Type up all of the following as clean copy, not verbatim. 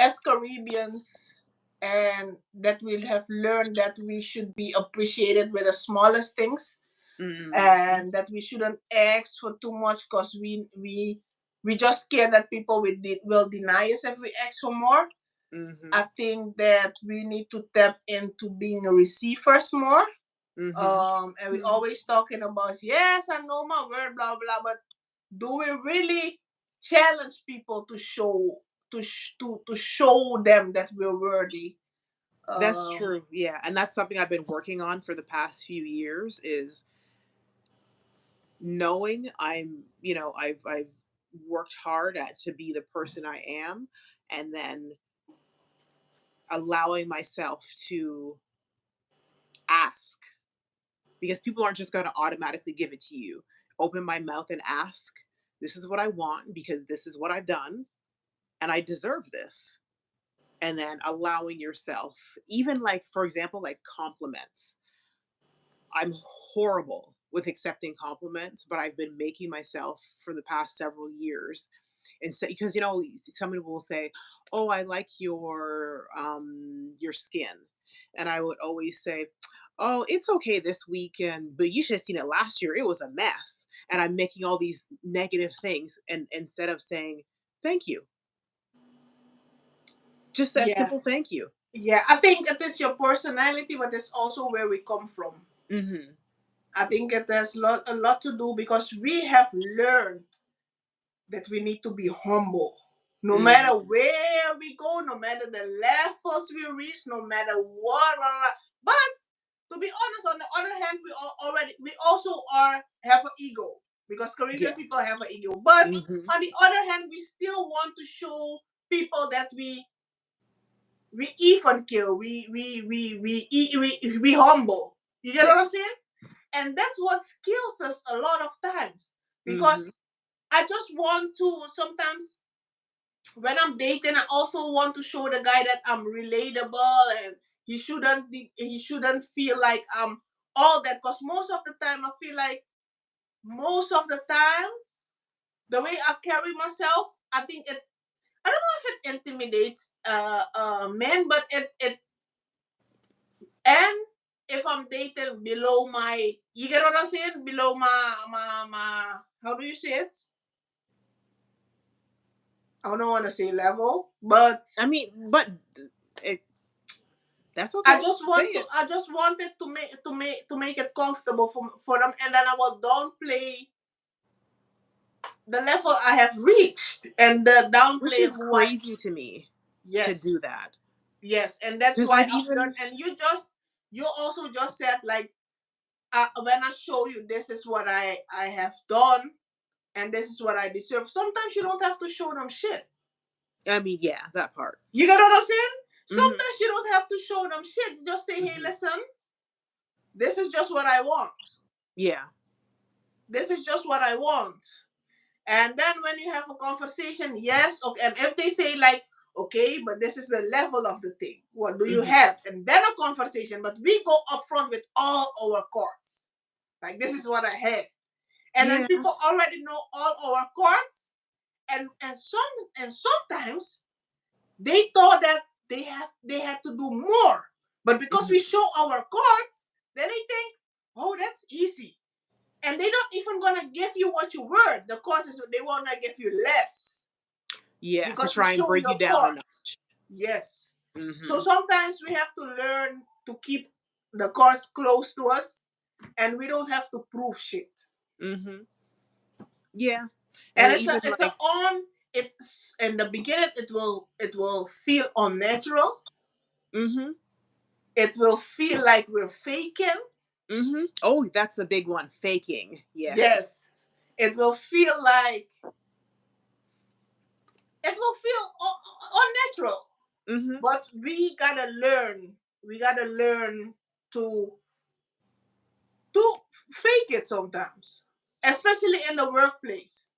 as Caribbeans, and that we have learned that we should be appreciated with the smallest things, Mm-hmm. and that we shouldn't ask for too much because we just scared that people will deny us if we ask for more. Mm-hmm. I think that we need to tap into being receivers more. Mm-hmm. And we always talking about, yes, I know my word, blah blah, but do we really challenge people to show to show them that we're worthy? That's Um, true. Yeah, and that's something I've been working on for the past few years is knowing I've worked hard at to be the person I am, and then allowing myself to ask, because people aren't just going to automatically give it to you. Open my mouth and ask, this is what I want because this is what I've done and I deserve this. And then allowing yourself, even like, for example, like compliments. I'm horrible with accepting compliments, but I've been making myself for the past several years. And so, because some people will say, "Oh, I like your skin," and I would always say, "Oh, it's okay this weekend, but you should have seen it last year. It was a mess." And I'm making all these negative things, and instead of saying thank you, just a yeah, simple thank you. yeah. I think it is your personality, but it's also where we come from. Hmm. I think it has a lot to do because we have learned that we need to be humble. No matter Hmm. where we go, no matter the levels we reach, no matter what. But to be honest, on the other hand, we also have an ego because Caribbean Yeah. people have an ego. But Hmm. on the other hand, we still want to show people that we even kill, we humble. You get Yeah. what I'm saying? And that's what kills us a lot of times Hmm. because I just want to sometimes when I'm dating, I also want to show the guy that I'm relatable and he shouldn't feel like I'm all that. Because most of the time, I feel like most of the time, the way I carry myself, I think it. I don't know if it intimidates men, but it and if I'm dating below my, you get what I'm saying? Below my how do you say it? I don't want to say level, but I mean, but it, that's I okay. just Say want to. it. I just wanted to make it comfortable for them, and then I will downplay the level I have reached, and the Which downplay is who I. crazy to me to do Yes, that. yes, and that's Because why I've I've learned. even, And you also just said like when I show you this is what I have done, and this is what I deserve. Sometimes you don't have to show them shit. I mean, yeah, that part. You get what I'm saying? Hmm. Sometimes you don't have to show them shit. Just say, hey, Hmm. listen, this is just what I want. Yeah. This is just what I want. And then when you have a conversation, yes, okay, and if they say like, okay, but this is the level of the thing. What do you Hmm. have? And then a conversation, but we go up front with all our cards. Like this is what I have. And then Yeah. people already know all our cards. And sometimes they thought that they had to do more. But because we Hmm. show our cards, then they think, oh, that's easy. And they're not even gonna give you what you were. The course is they wanna give you less Yeah. To because you try and show bring you your down a cards. notch. Yes. So Hmm. sometimes we have to learn to keep the cards close to us, and we don't have to prove shit. Hmm. Yeah. And And even it's a like, on. It's in the beginning. It will feel unnatural. hmm, It will feel like we're faking. hmm. Oh, that's a big one. Faking. Yes. Yes. It will feel like it will feel unnatural. Hmm. But we gotta learn. We gotta learn to to fake it sometimes, especially in the workplace.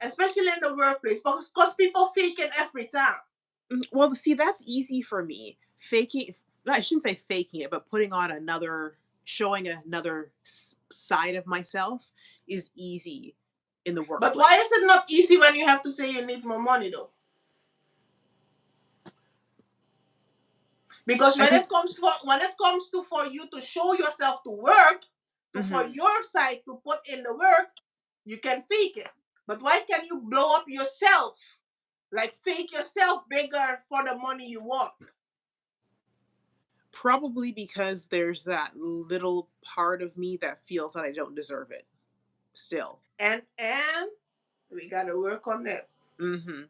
Especially in the workplace, because people fake it every time. Well, see, that's easy for me. Faking, I shouldn't say faking it, but putting on showing another side of myself is easy in the But why is workplace. it not easy when you have to say you need more money though? Because I think. when it comes to for you to show yourself to work, to for Hmm. your side to put in the work, you can fake it. But why can you blow up yourself? Like fake yourself bigger for the money you want. Probably because there's that little part of me that feels that I don't deserve it still. And we gotta work on that. Hmm.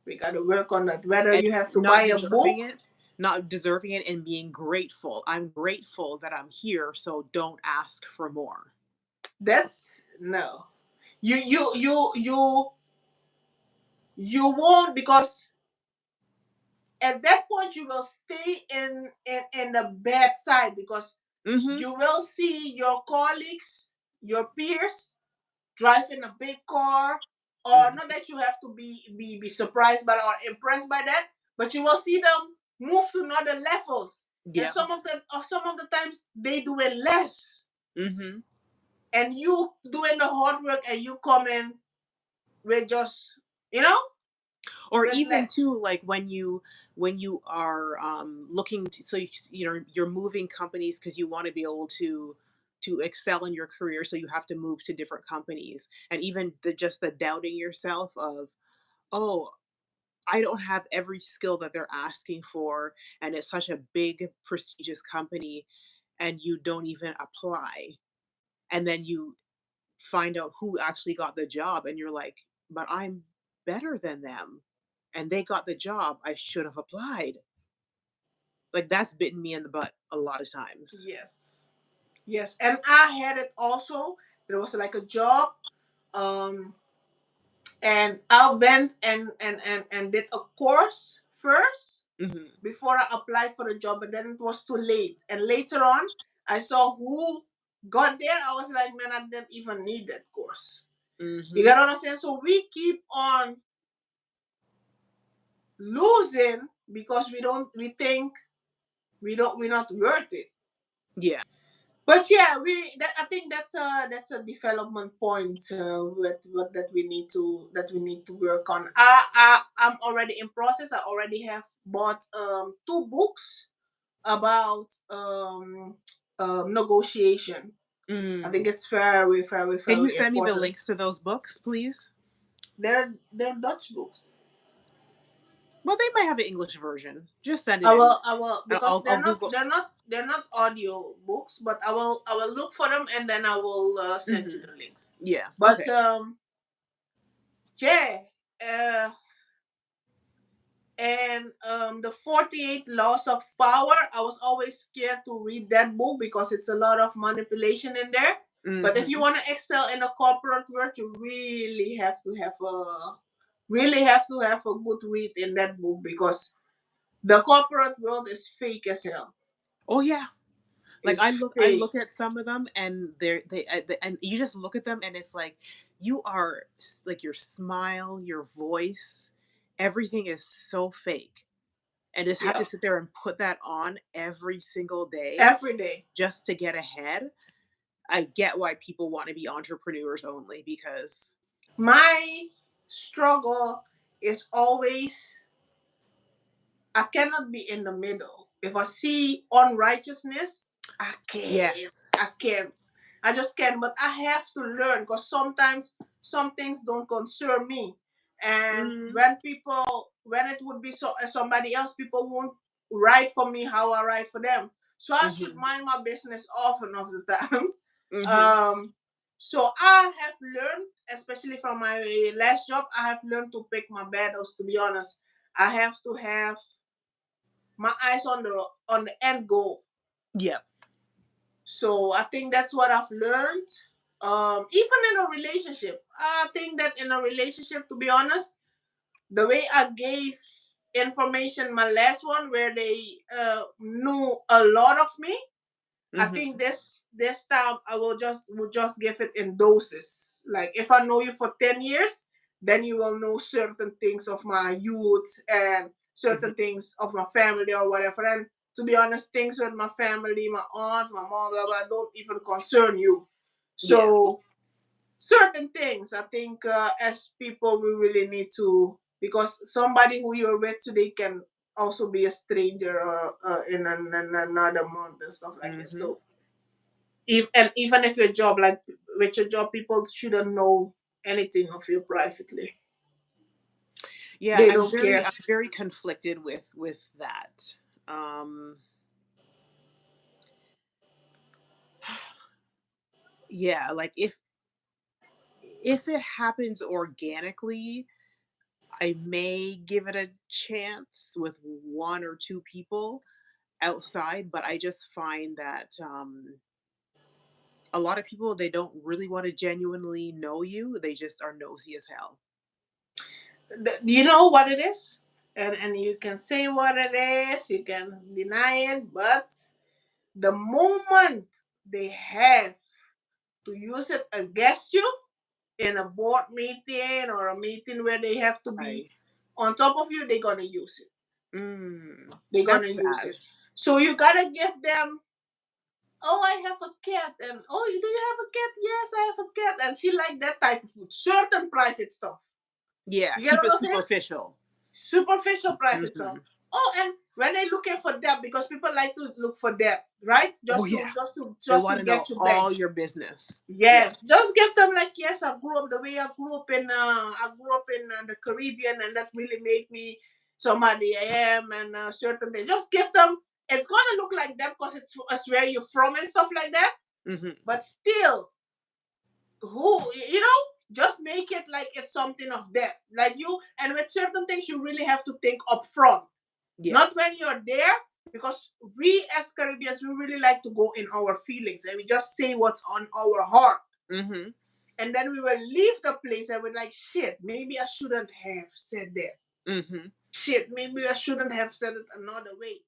We gotta work on that. Whether And you have to buy not a deserving book, it, not deserving it, and being grateful. I'm grateful that I'm here, so don't ask for more. that's no. You won't, because at that point you will stay in the bad side, because Hmm. you will see your colleagues, your peers driving a big car, or not Hmm. that you have to be surprised by or impressed by that, but you will see them move to another levels, and Yeah. some of the times they do it less, Hmm. and you doing the hard work and you come in with just, you know, Or with even less. too, like when you are looking to, so you know you're moving companies because you want to be able to excel in your career, so you have to move to different companies, and even just the doubting yourself of, oh, I don't have every skill that they're asking for, and it's such a big prestigious company, and you don't even apply, and then you find out who actually got the job, and you're like, but I'm better than them, and they got the job, I should have applied. Like, that's bitten me in the butt a lot of times. Yes, yes, and I had it also. There was like a job, um and I went and did a course first Hmm. before I applied for the job, but then it was too late. And later on, I saw who got there. I was like, man, I didn't even need that course. You Hmm. got what I'm saying? So we keep on losing because we think we're not worth it. Yeah. But yeah, I think that's a development point with what that we need to work on. I'm already in process. I already have bought two books about negotiation. I Mm. think it's very, very, Can you very send me the important. links to those books, please? They're Dutch books. Well, they might have an English version. Just send it anyway. I will, I'll, because I'll, I'll Google. they're not audio books, but I will look for them and then I will send you Hmm. the links. Yeah. But Okay. yeah, uh, and the 48 Laws of Power. I was always scared to read that book because it's a lot of manipulation in there. But if you Hmm. want to excel in the corporate world, you really have to have a good read in that book, because the corporate world is fake as hell. Oh yeah. Like It's I fake. look at some of them, and and you just look at them, and it's like you are like your smile, your voice, everything is so fake, and just have Yeah, to sit there and put that on every single day every day. just to get ahead. I get why people want to be entrepreneurs only because. My struggle is always I cannot be in the middle. If I see unrighteousness, Yes. I can't. I just can't. But I have to learn, because sometimes some things don't concern me. And Mm-hmm. when it would be somebody else, people won't write for me how I write for them. So I should Mm-hmm. mind my business often of the times. Mm-hmm. Um, so I have learned, especially from my last job, I have learned to pick my battles. To be honest, I have to have my eyes on the end goal. Yeah. So I think that's what I've learned. Even in a relationship, I think that in a relationship, to be honest, the way I gave information my last one, where they knew a lot of me, I think Mm-hmm. this time I will just give it in doses. Like if I know you for 10 years, then you will know certain things of my youth and Mm-hmm. certain things of my family or whatever. And to be honest, things with my family, my aunt, my mom, blah blah, don't even concern you. Yeah. So certain things, I think as people we really need to, because somebody who you're with today can also be a stranger in another month and stuff like that. Mhm. So and even if your job, like with your job, people shouldn't know anything of you privately. Yeah, They I'm don't very care. I'm very conflicted with that. Um, yeah, like if it happens organically, I may give it a chance with one or two people outside, but I just find that a lot of people, they don't really want to genuinely know you. They just are nosy as hell. You know what it is, and you can say what it is, you can deny it, but the moment they have to use it against you in a board meeting or a meeting where they have to be Right. on top of you, they're gonna use it. Mm, They're gonna that's use sad. it. So you gotta give them, oh, I have a cat, and oh, do you have a cat? Yes, I have a cat, and she like that type of food. Certain private stuff. Yeah, You get keep what it I'm saying? superficial. Superficial private stuff. Hmm. Oh, and when they're looking for debt, because people like to look for debt, right? Oh Just yeah, to just to they just want to to know get you back. all your business. Yeah. Yes, just give them like, yes, I grew up the way I grew up in. I grew up in the Caribbean, and that really made me somebody I am, and certain things. Just give them. It's gonna look like that because it's where you're from and stuff like that. Hmm. But still, who you know, just make it like it's something of that. Like you, and with certain things, you really have to think up front, Yeah. not when you're there, because we as Caribbeans, we really like to go in our feelings and we just say what's on our heart. Hmm. And then we will leave the place and we're like, shit, maybe I shouldn't have said that. Hmm. Shit, maybe I shouldn't have said it another way.